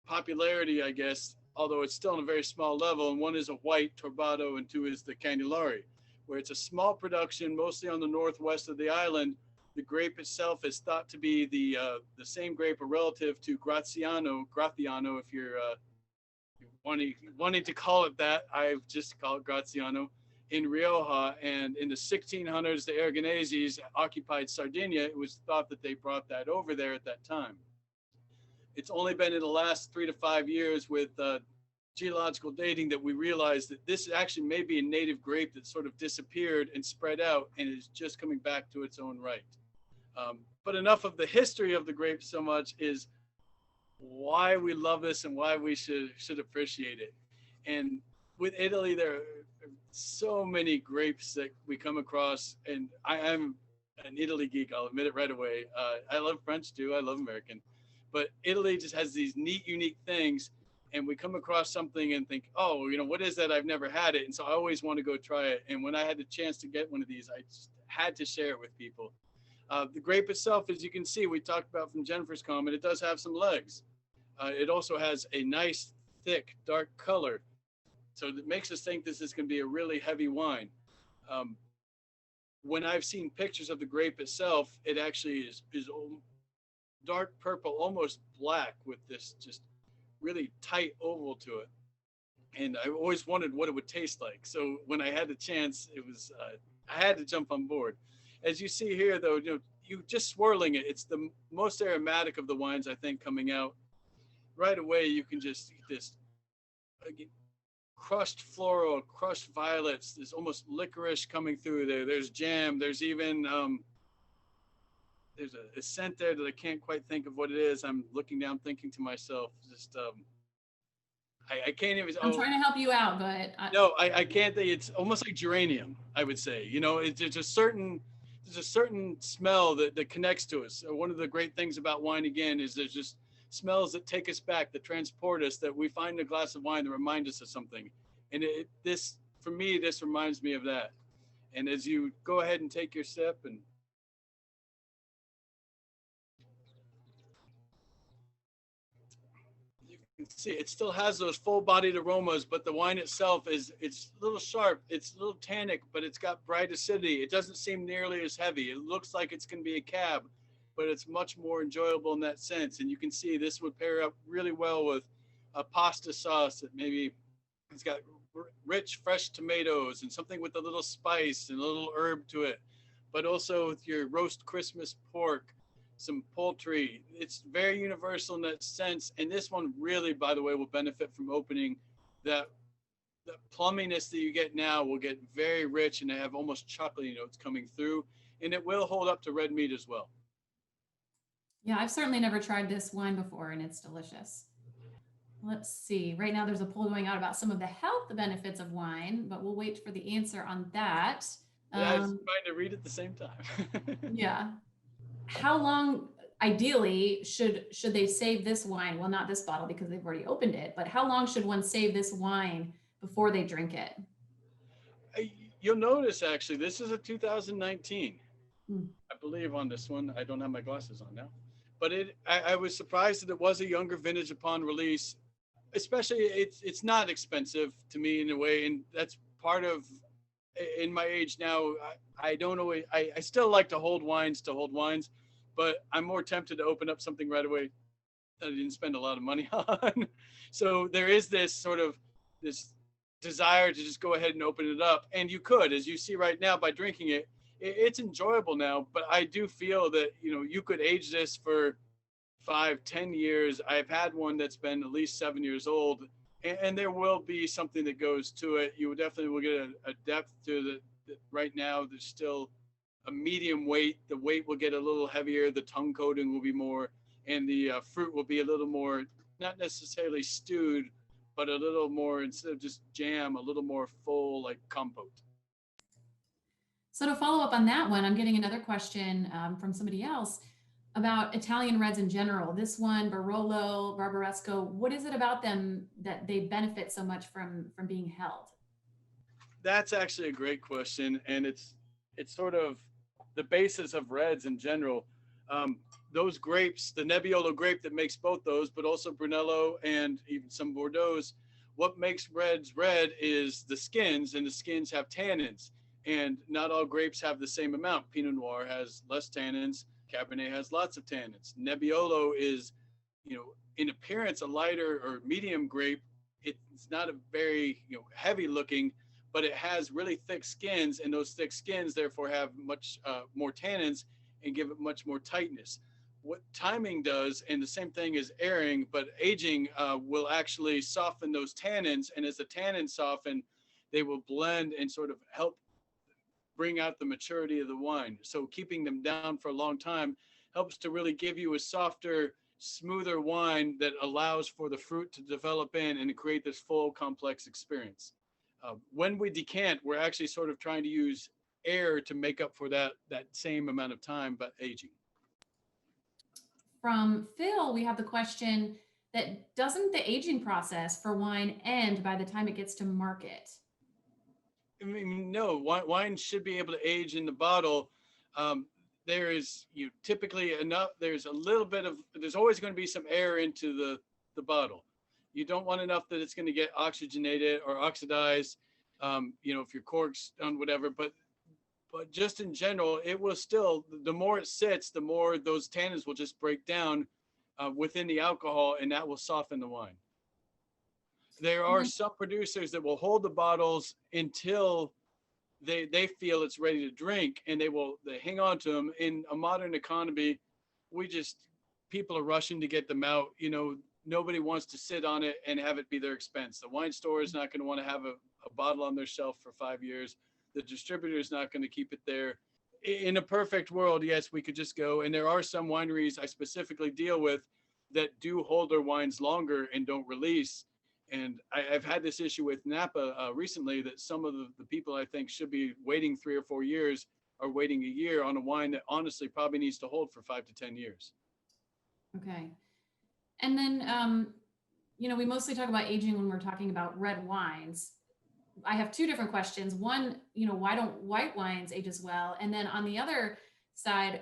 popularity, I guess, although it's still on a very small level. And one is a white Torbado and two is the Candylari, where it's a small production, mostly on the northwest of the island. The grape itself is thought to be the same grape or relative to Gratiano, if you're wanting to call it that. I just call it Gratiano in Rioja. And in the 1600s, the Aragoneses occupied Sardinia. It was thought that they brought that over there at that time. It's only been in the last 3 to 5 years with geological dating that we realized that this actually may be a native grape that sort of disappeared and spread out and is just coming back to its own right. But enough of the history of the grape so much is why we love this and why we should appreciate it. And with Italy, there are so many grapes that we come across, and I am an Italy geek, I'll admit it right away. I love French too, I love American, but Italy just has these neat, unique things, and we come across something and think, oh, what is that? I've never had it. And so I always want to go try it. And when I had the chance to get one of these, I just had to share it with people. The grape itself, as you can see, we talked about from Jennifer's comment, it does have some legs. It also has a nice, thick, dark color. So it makes us think this is going to be a really heavy wine. When I've seen pictures of the grape itself, it actually is dark purple, almost black, with this just really tight oval to it. And I always wondered what it would taste like. So when I had the chance, it was I had to jump on board. As you see here, though, you just swirling it, it's the most aromatic of the wines, I think, coming out. Right away, you can just see this crushed floral, crushed violets. There's almost licorice coming through there. There's jam. There's even there's a scent there that I can't quite think of what it is. I'm looking down, thinking to myself, just I can't even. I'm trying to help you out, but no, I can't think. It's almost like geranium, I would say. There's a certain smell that connects to us. One of the great things about wine, again, is there's just smells that take us back, that transport us, that we find in a glass of wine that remind us of something. And this, for me, this reminds me of that. And as you go ahead and take your sip, and you can see it still has those full-bodied aromas, but the wine itself it's a little sharp, it's a little tannic, but it's got bright acidity. It doesn't seem nearly as heavy. It looks like it's going to be a cab, but it's much more enjoyable in that sense. And you can see this would pair up really well with a pasta sauce that maybe it's got rich, fresh tomatoes and something with a little spice and a little herb to it, but also with your roast Christmas pork, some poultry. It's very universal in that sense. And this one really, by the way, will benefit from opening that the plumminess that you get now will get very rich and have almost chocolatey notes coming through. And it will hold up to red meat as well. Yeah, I've certainly never tried this wine before, and it's delicious. Let's see. Right now, there's a poll going out about some of the health benefits of wine, but we'll wait for the answer on that. Yeah, I was trying to read at the same time. Yeah. How long, ideally, should they save this wine? Well, not this bottle because they've already opened it, but how long should one save this wine before they drink it? You'll notice, actually, this is a 2019. I believe on this one. I don't have my glasses on now. But I was surprised that it was a younger vintage upon release. Especially, it's not expensive to me in a way, and that's part of, in my age now, I don't always, I still like to hold wines, but I'm more tempted to open up something right away that I didn't spend a lot of money on. So there is this sort of, this desire to just go ahead and open it up. And you could, as you see right now, by drinking it, it's enjoyable now, but I do feel that, you could age this for 5-10 years. I've had one that's been at least 7 years old, and there will be something that goes to it. You definitely will get a depth to the right now. There's still a medium weight. The weight will get a little heavier. The tongue coating will be more. and the fruit will be a little more, not necessarily stewed, but a little more, instead of just jam, a little more full, like compote. So to follow up on that one, I'm getting another question from somebody else about Italian reds in general. This one, Barolo, Barbaresco, what is it about them that they benefit so much from being held? That's actually a great question, and it's sort of the basis of reds in general. Um, those grapes, the Nebbiolo grape that makes both those, but also Brunello and even some Bordeaux's, what makes reds red is the skins, and the skins have tannins. And not all grapes have the same amount. Pinot Noir has less tannins. Cabernet has lots of tannins. Nebbiolo is, in appearance, a lighter or medium grape. It's not a very, heavy looking, but it has really thick skins, and those thick skins therefore have much more tannins and give it much more tightness. What timing does, and the same thing as airing, but aging will actually soften those tannins, and as the tannins soften, they will blend and sort of help bring out the maturity of the wine. So keeping them down for a long time helps to really give you a softer, smoother wine that allows for the fruit to develop in and to create this full complex experience. When we decant, we're actually sort of trying to use air to make up for that same amount of time, but aging. From Phil, we have the question that doesn't the aging process for wine end by the time it gets to market? I mean, no, wine should be able to age in the bottle. There is typically enough. There's a little bit of. There's always going to be some air into the bottle. You don't want enough that it's going to get oxygenated or oxidized. If your cork's done whatever, but just in general, it will still. The more it sits, the more those tannins will just break down within the alcohol, and that will soften the wine. There are some producers that will hold the bottles until they feel it's ready to drink, and they hang on to them. In a modern economy, people are rushing to get them out. Nobody wants to sit on it and have it be their expense. The wine store is not going to want to have a bottle on their shelf for 5 years. The distributor is not going to keep it there. In a perfect world, yes, we could just go. And there are some wineries I specifically deal with that do hold their wines longer and don't release. And I've had this issue with Napa recently, that some of the people I think should be waiting 3 or 4 years are waiting a year on a wine that honestly probably needs to hold for 5 to 10 years. Okay. And then, we mostly talk about aging when we're talking about red wines. I have two different questions. One, why don't white wines age as well? And then on the other side,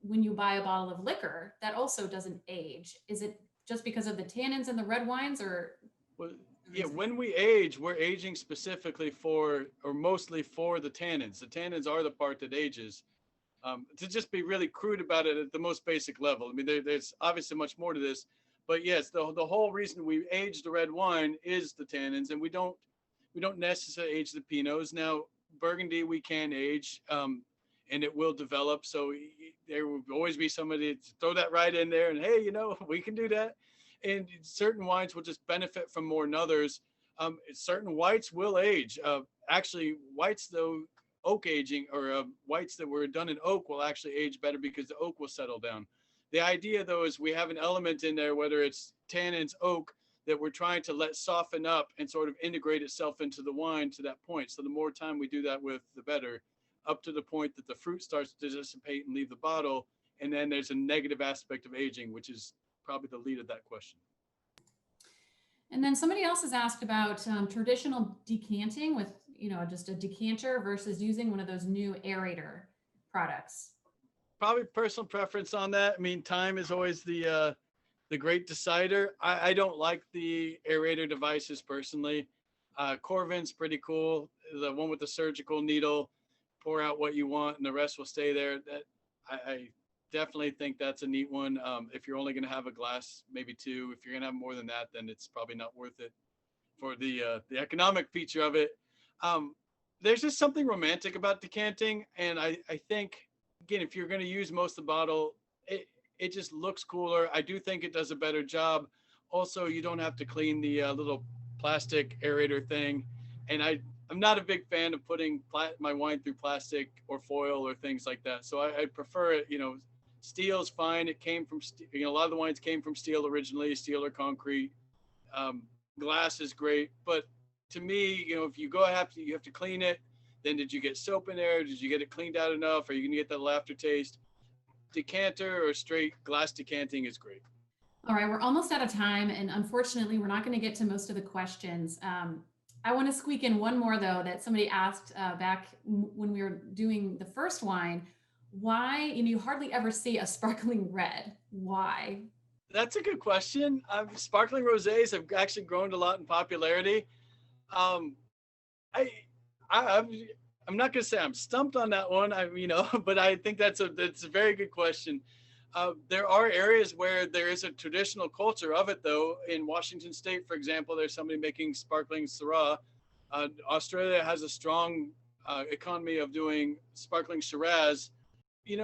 when you buy a bottle of liquor that also doesn't age, is it just because of the tannins in the red wines, or? Well, yeah, when we age, we're aging specifically for, or mostly for, the tannins. The tannins are the part that ages. To just be really crude about it at the most basic level. I mean, there's obviously much more to this, but yes, the whole reason we age the red wine is the tannins, and we don't necessarily age the Pinots. Now, Burgundy we can age, and it will develop. So there will always be somebody to throw that right in there, and hey, we can do that. And certain wines will just benefit from more than others. Certain whites will age. Actually, whites though, oak aging, or whites that were done in oak will actually age better because the oak will settle down. The idea though is we have an element in there, whether it's tannins, oak, that we're trying to let soften up and sort of integrate itself into the wine to that point. So the more time we do that with, the better, up to the point that the fruit starts to dissipate and leave the bottle. And then there's a negative aspect of aging, which is probably the lead of that question. And then somebody else has asked about traditional decanting with, just a decanter versus using one of those new aerator products. Probably personal preference on that. I mean, time is always the great decider. I don't like the aerator devices personally. Corvin's pretty cool. The one with the surgical needle, pour out what you want and the rest will stay there. That I definitely think that's a neat one. If you're only going to have a glass, maybe two. If you're going to have more than that, then it's probably not worth it for the economic feature of it. There's just something romantic about decanting, and I think, again, if you're going to use most of the bottle, it just looks cooler. I do think it does a better job. Also, you don't have to clean the little plastic aerator thing, and I'm not a big fan of putting my wine through plastic or foil or things like that. So I prefer it, Steel's fine. It came from, a lot of the wines came from steel originally, steel or concrete. Glass is great, but to me, if you you have to clean it. Then did you get soap in there? Did you get it cleaned out enough? Are you going to get that aftertaste? Decanter or straight glass decanting is great. All right, we're almost out of time, and unfortunately, we're not going to get to most of the questions. I want to squeak in one more, though, that somebody asked back when we were doing the first wine. Why, you hardly ever see a sparkling red. Why? That's a good question. Sparkling rosés have actually grown a lot in popularity. Um, I, I'm not going to say I'm stumped on that one. But I think that's a very good question. There are areas where there is a traditional culture of it, though. In Washington State, for example, there's somebody making sparkling Syrah. Australia has a strong economy of doing sparkling Shiraz.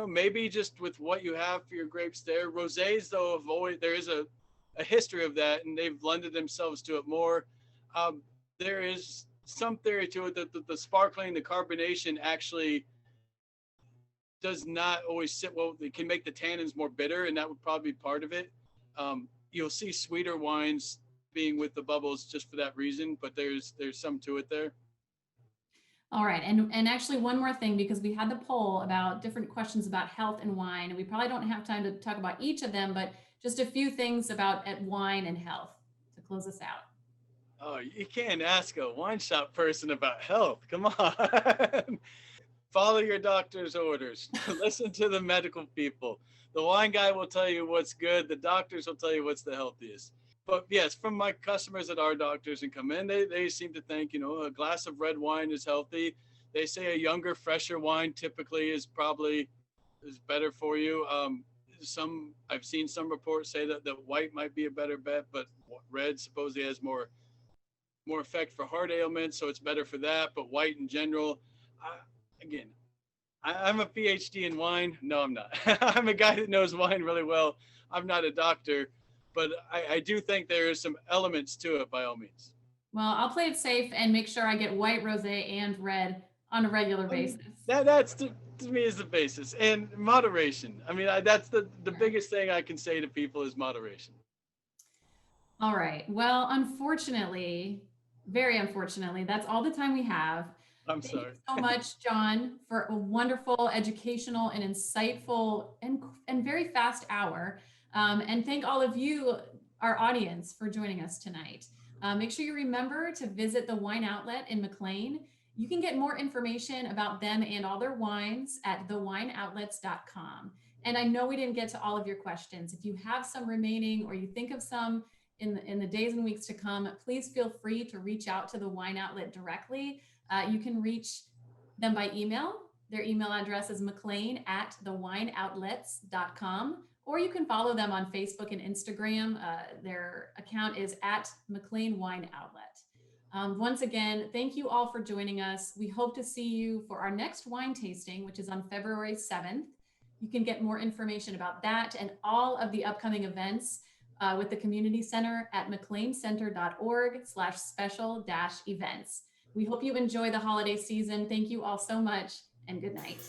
Maybe just with what you have for your grapes there. Rosés, though, there is a history of that, and they've lended themselves to it more. There is some theory to it that the sparkling, the carbonation actually does not always sit well. It can make the tannins more bitter, and that would probably be part of it. You'll see sweeter wines being with the bubbles just for that reason, but there's some to it there. All right, and actually one more thing, because we had the poll about different questions about health and wine, and we probably don't have time to talk about each of them, but just a few things about wine and health to close us out. Oh, you can't ask a wine shop person about health. Come on. Follow your doctor's orders. Listen to the medical people. The wine guy will tell you what's good. The doctors will tell you what's the healthiest. But yes, from my customers that are doctors and come in, they seem to think, a glass of red wine is healthy. They say a younger, fresher wine typically is better for you. I've seen some reports say that white might be a better bet, but red supposedly has more effect for heart ailments, so it's better for that. But white in general, I'm a PhD in wine. No, I'm not. I'm a guy that knows wine really well. I'm not a doctor, but I do think there is some elements to it by all means. Well, I'll play it safe and make sure I get white, rosé, and red on a regular basis. That's to me is the basis, and moderation. That's the biggest thing I can say to people is moderation. All right. Well, unfortunately, very unfortunately, that's all the time we have. I'm sorry. Thank you so much, John, for a wonderful, educational, and insightful and very fast hour. And thank all of you, our audience, for joining us tonight. Make sure you remember to visit the Wine Outlet in McLean. You can get more information about them and all their wines at thewineoutlets.com. And I know we didn't get to all of your questions. If you have some remaining or you think of some in the days and weeks to come, please feel free to reach out to the Wine Outlet directly. You can reach them by email. Their email address is mclean@thewineoutlets.com, or you can follow them on Facebook and Instagram. Their account is @McLean Wine Outlet. Once again, thank you all for joining us. We hope to see you for our next wine tasting, which is on February 7th. You can get more information about that and all of the upcoming events with the Community Center at mcleancenter.org/special-events. We hope you enjoy the holiday season. Thank you all so much, and good night.